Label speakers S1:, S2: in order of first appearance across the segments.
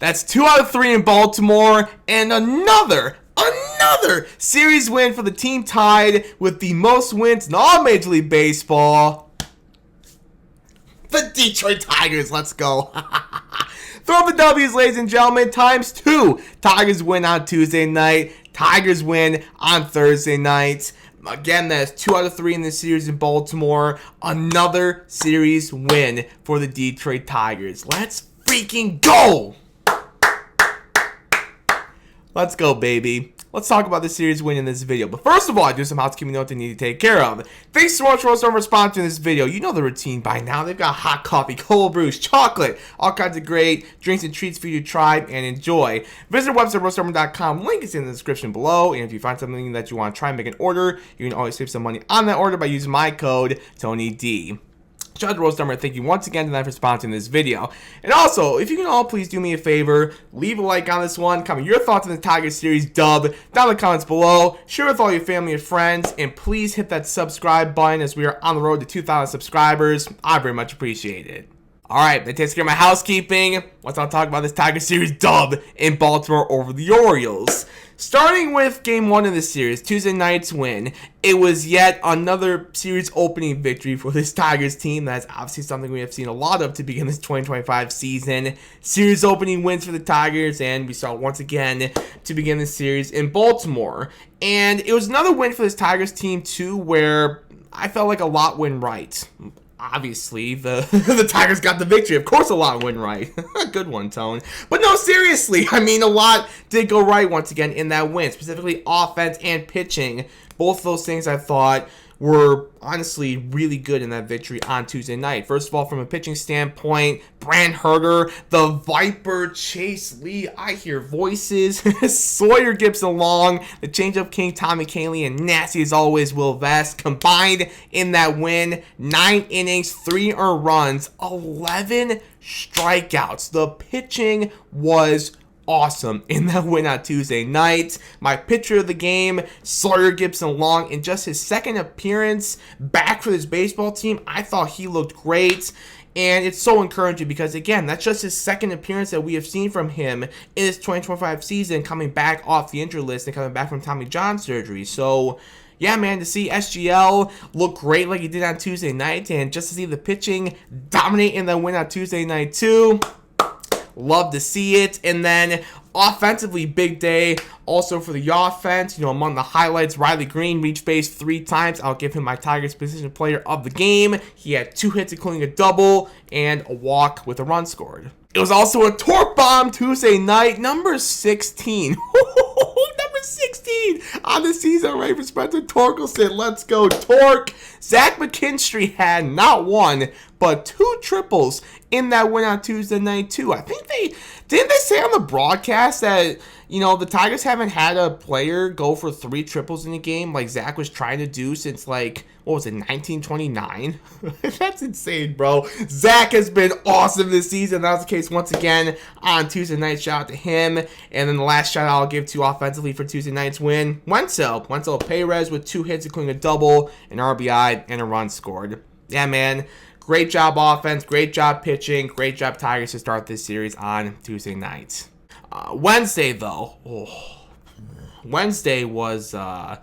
S1: That's 2 out of 3 in Baltimore, and another series win for the team tied with the most wins in all Major League Baseball. The Detroit Tigers, let's go. Throw the W's, ladies and gentlemen, times 2. Tigers win on Tuesday night. Tigers win on Thursday night. Again, that's 2 out of 3 in this series in Baltimore. Another series win for the Detroit Tigers. Let's freaking go! Let's go, baby. Let's talk about the series win in this video. But first of all, I do some housekeeping notes I need to take care of. Thanks so much for sponsoring this video. You know the routine by now. They've got hot coffee, cold brews, chocolate, all kinds of great drinks and treats for you to try and enjoy. Visit our website, roaststormer.com. Link is in the description below. And if you find something that you want to try and make an order, you can always save some money on that order by using my code, TonyD. Shout out to Roast Summer, thank you once again tonight for sponsoring this video. And also, if you can all please do me a favor, leave a like on this one, comment your thoughts on the Tigers series dub down in the comments below, share with all your family and friends, and please hit that subscribe button as we are on the road to 2,000 subscribers. I very much appreciate it. Alright, that takes care of my housekeeping. Let's all talk about this Tigers series dub in Baltimore over the Orioles. Starting with Game 1 of the series, Tuesday night's win, it was yet another series opening victory for this Tigers team. That's obviously something we have seen a lot of to begin this 2025 season. Series opening wins for the Tigers, and we saw once again to begin the series in Baltimore. And it was another win for this Tigers team too, where I felt like a lot went right. Obviously, the Tigers got the victory. Of course, a lot went right. Good one, Tone. But no, seriously, I mean, a lot did go right once again in that win, specifically offense and pitching. Both of those things I thought were honestly really good in that victory on Tuesday night. First of all, from a pitching standpoint, Brand Herder, the Viper, Chase Lee, I hear voices, Sawyer Gibson Long, the changeup king Tommy Kahnle, and nasty as always Will Vest combined in that win. 9 innings, 3 earned runs, 11 strikeouts. The pitching was awesome in that win on Tuesday night. My pitcher of the game, Sawyer Gibson Long, in just his second appearance back for this baseball team, I thought he looked great. And it's so encouraging because, again, that's just his second appearance that we have seen from him in this 2025 season, coming back off the injured list and coming back from Tommy John surgery. So, yeah, man, to see SGL look great like he did on Tuesday night, and just to see the pitching dominate in that win on Tuesday night too, love to see it. And then offensively, big day also for the offense. You know, among the highlights, Riley Green reached base 3 times. I'll give him my Tigers position player of the game. He had 2 hits, including a double and a walk with a run scored. It was also a torque bomb Tuesday night, number 16. Number 16 on the season, right? For Spencer Torkelson. Let's go, Torque. Zach McKinstry had not 1, but 2 triples in that win on Tuesday night, too. I think didn't they say on the broadcast that, you know, the Tigers haven't had a player go for 3 triples in a game like Zach was trying to do since, like, what was it, 1929? That's insane, bro. Zach has been awesome this season. That was the case once again on Tuesday night. Shout out to him. And then the last shout out I'll give to offensively for Tuesday night's win, Wenzel Perez with 2 hits, including a double, an RBI, and a run scored. Yeah, man. Great job offense, great job pitching, great job Tigers to start this series on Tuesday night. Wednesday, though. Wednesday was, yeah,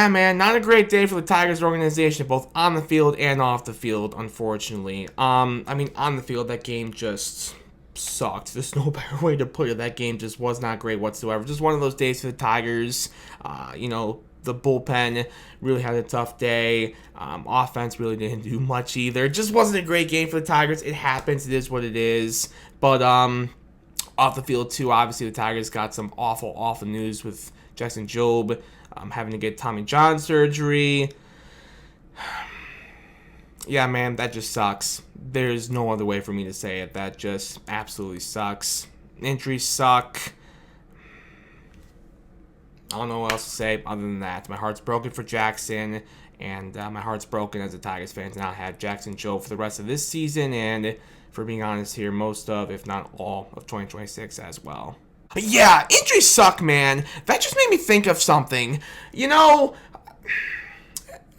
S1: man, not a great day for the Tigers organization, both on the field and off the field, unfortunately. I mean, on the field, that game just sucked. There's no better way to put it. That game just was not great whatsoever. Just one of those days for the Tigers. You know, the bullpen really had a tough day. Offense really didn't do much either. It just wasn't a great game for the Tigers. It happens. It is what it is. But off the field, too, obviously the Tigers got some awful news with Jackson Jobe having to get Tommy John surgery. Yeah, man, that just sucks. There's no other way for me to say it. That just absolutely sucks. Injuries suck. I don't know what else to say other than that. My heart's broken for Jackson, and my heart's broken as a Tigers fan to not have Jackson Jobe for the rest of this season, and for being honest here, most of, if not all, of 2026 as well. But yeah, injuries suck, man. That just made me think of something. You know,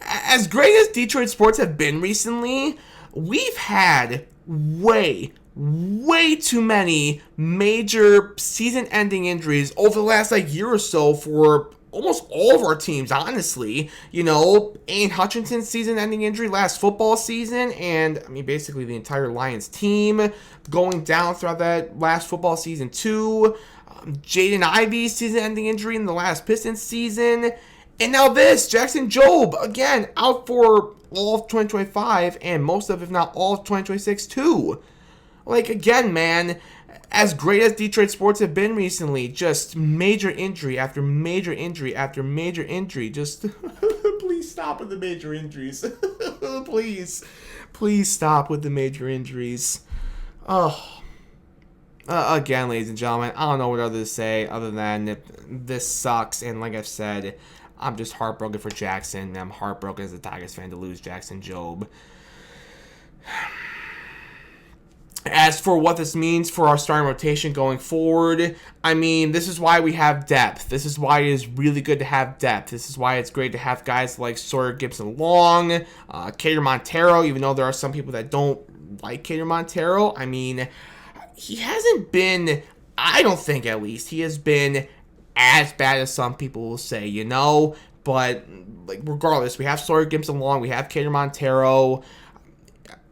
S1: as great as Detroit sports have been recently, we've had way way too many major season-ending injuries over the last year or so for almost all of our teams, honestly. You know, Aiden Hutchinson's season-ending injury last football season, and I mean basically the entire Lions team going down throughout that last football season too. Jaden Ivey's season-ending injury in the last Pistons season, and now this Jackson Jobe again out for all of 2025 and most of, if not all of 2026 too. Like, again, man, as great as Detroit sports have been recently, just major injury after major injury after major injury. Just please stop with the major injuries. Please stop with the major injuries. Oh, again, ladies and gentlemen, I don't know what other to say other than this sucks. And like I've said, I'm just heartbroken for Jackson. And I'm heartbroken as a Tigers fan to lose Jackson Jobe. As for what this means for our starting rotation going forward, I mean, this is why we have depth. This is why it is really good to have depth. This is why it's great to have guys like Sawyer Gipson-Long, Cater Montero, even though there are some people that don't like Cater Montero. I mean, he hasn't been, I don't think at least, he has been as bad as some people will say, you know? But, like, regardless, we have Sawyer Gipson-Long, we have Cater Montero.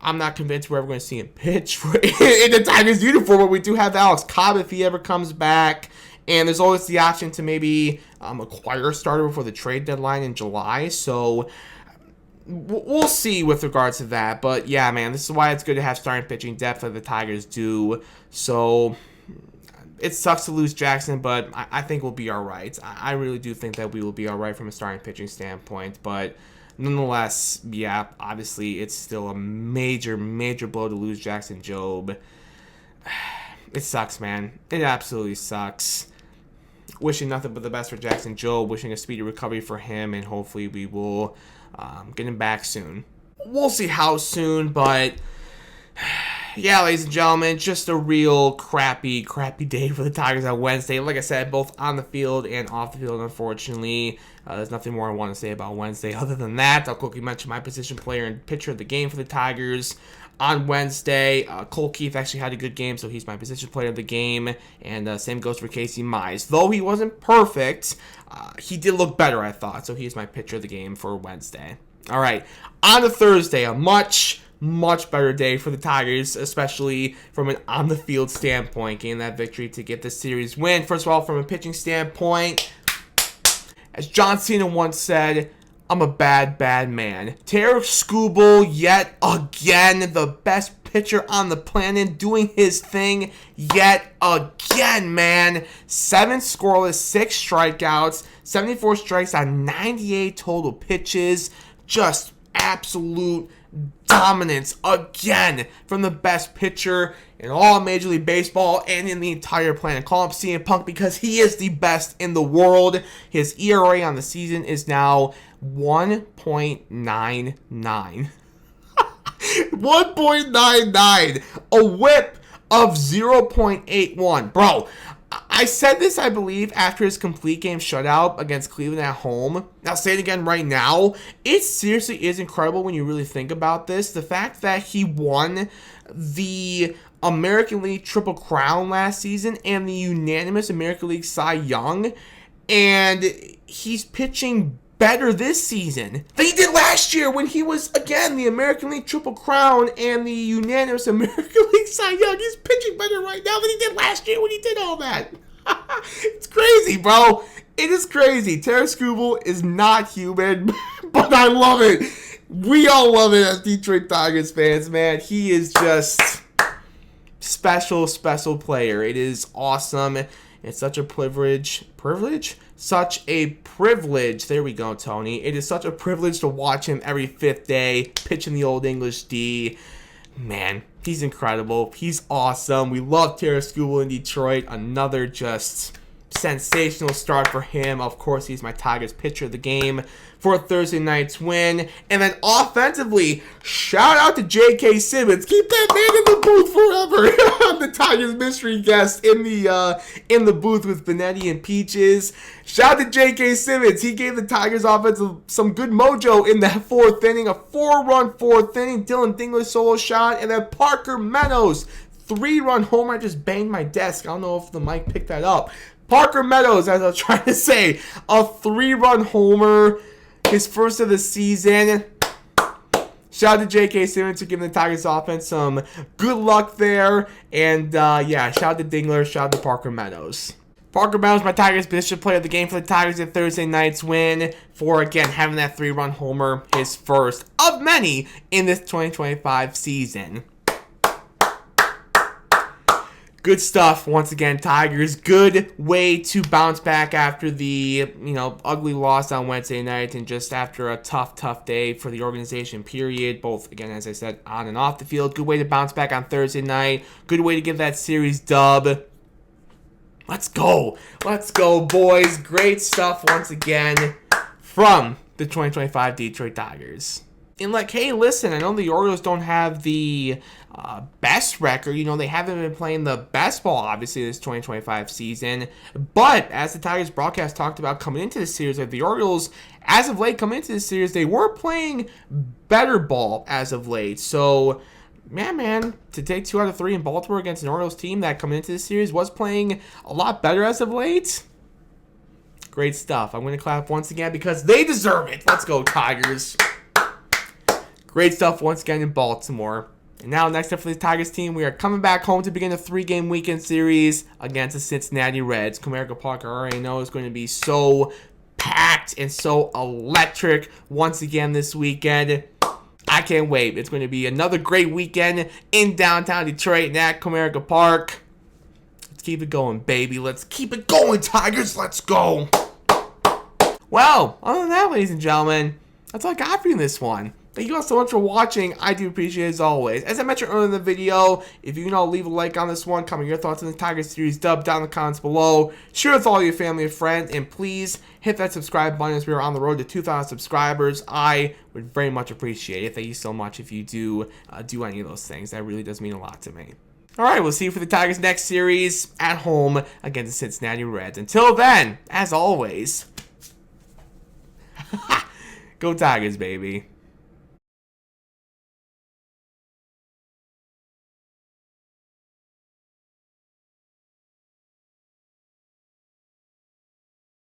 S1: I'm not convinced we're ever going to see him pitch in the Tigers uniform, but we do have Alex Cobb if he ever comes back. And there's always the option to maybe acquire a starter before the trade deadline in July. So we'll see with regards to that. But yeah, man, this is why it's good to have starting pitching depth like the Tigers do. So it sucks to lose Jackson, but I think we'll be all right. I really do think that we will be all right from a starting pitching standpoint. But nonetheless, yeah, obviously it's still a major, major blow to lose Jackson Jobe. It sucks, man. It absolutely sucks. Wishing nothing but the best for Jackson Jobe. Wishing a speedy recovery for him, and hopefully we will get him back soon. We'll see how soon, but yeah, ladies and gentlemen, just a real crappy day for the Tigers on Wednesday. Like I said, both on the field and off the field, unfortunately. There's nothing more I want to say about Wednesday other than that. I'll quickly mention my position player and pitcher of the game for the Tigers on Wednesday. Cole Keith actually had a good game, so he's my position player of the game. And same goes for Casey Mize. Though he wasn't perfect, he did look better, I thought. So he's my pitcher of the game for Wednesday. All right, on to Thursday, a much better day for the Tigers, especially from an on-the-field standpoint, getting that victory to get the series win. First of all, from a pitching standpoint, as John Cena once said, I'm a bad man. Tarik Skubal, yet again, the best pitcher on the planet, doing his thing yet again, man. 7 scoreless, 6 strikeouts, 74 strikes on 98 total pitches. Just absolute dominance again from the best pitcher in all Major League Baseball and in the entire planet. Call him CM Punk because he is the best in the world. His ERA on the season is now 1.99. 1.99. A whip of 0.81. Bro, I said this, I believe, after his complete game shutout against Cleveland at home. I'll say it again right now. It seriously is incredible when you really think about this. The fact that he won the American League Triple Crown last season and the unanimous American League Cy Young, and he's pitching better this season than he did last year when he was, again, the American League Triple Crown and the unanimous American League Cy Young. He's pitching better right now than he did last year when he did all that. It's crazy, bro. It is crazy. Tarik Skubal is not human, but I love it. We all love it as Detroit Tigers fans, man. He is just special player. It is awesome. It's such a privilege. Such a privilege. There we go, Tony. It is such a privilege to watch him every 5th day pitching the Old English D. Man, he's incredible. He's awesome. We love Tarik Skubal in Detroit. Another just sensational start for him. Of course, he's my Tigers pitcher of the game for Thursday night's win. And then offensively, shout out to J.K. Simmons. Keep that man in the booth forever. The Tigers mystery guest in the booth with Benetti and Peaches. Shout out to J.K. Simmons. He gave the Tigers offense some good mojo in that 4th inning. A 4-run 4th inning. Dylan Dingler solo shot. And then Parker Meadows, 3-run homer. I just banged my desk. I don't know if the mic picked that up. Parker Meadows, as I was trying to say, a 3-run homer, his first of the season. Shout out to J.K. Simmons for giving the Tigers offense some good luck there. And, yeah, shout out to Dingler, shout out to Parker Meadows. Parker Meadows, my Tigers bishop player of the game for the Tigers in Thursday night's win for, again, having that 3-run homer, his first of many in this 2025 season. Good stuff, once again, Tigers. Good way to bounce back after the, ugly loss on Wednesday night and just after a tough day for the organization, period. Both, again, as I said, on and off the field. Good way to bounce back on Thursday night. Good way to give that series dub. Let's go. Let's go, boys. Great stuff, once again, from the 2025 Detroit Tigers. And hey, listen, I know the Orioles don't have the best record. They haven't been playing the best ball, obviously, this 2025 season. But as the Tigers broadcast talked about coming into this series, the Orioles, as of late, coming into this series, they were playing better ball as of late. So, man, to take 2 out of 3 in Baltimore against an Orioles team that coming into this series was playing a lot better as of late. Great stuff. I'm going to clap once again because they deserve it. Let's go, Tigers. Great stuff once again in Baltimore. And now next up for the Tigers team, we are coming back home to begin a 3-game weekend series against the Cincinnati Reds. Comerica Park, I already know, is going to be so packed and so electric once again this weekend. I can't wait. It's going to be another great weekend in downtown Detroit and at Comerica Park. Let's keep it going, baby. Let's keep it going, Tigers. Let's go. Well, other than that, ladies and gentlemen, that's all I got for you in this one. Thank you all so much for watching. I do appreciate it as always. As I mentioned earlier in the video, if you can all leave a like on this one, comment your thoughts on the Tigers series dub down in the comments below. Share with all your family and friends, and please hit that subscribe button as we are on the road to 2,000 subscribers. I would very much appreciate it. Thank you so much if you do any of those things. That really does mean a lot to me. All right, we'll see you for the Tigers next series at home against the Cincinnati Reds. Until then, as always, go Tigers, baby.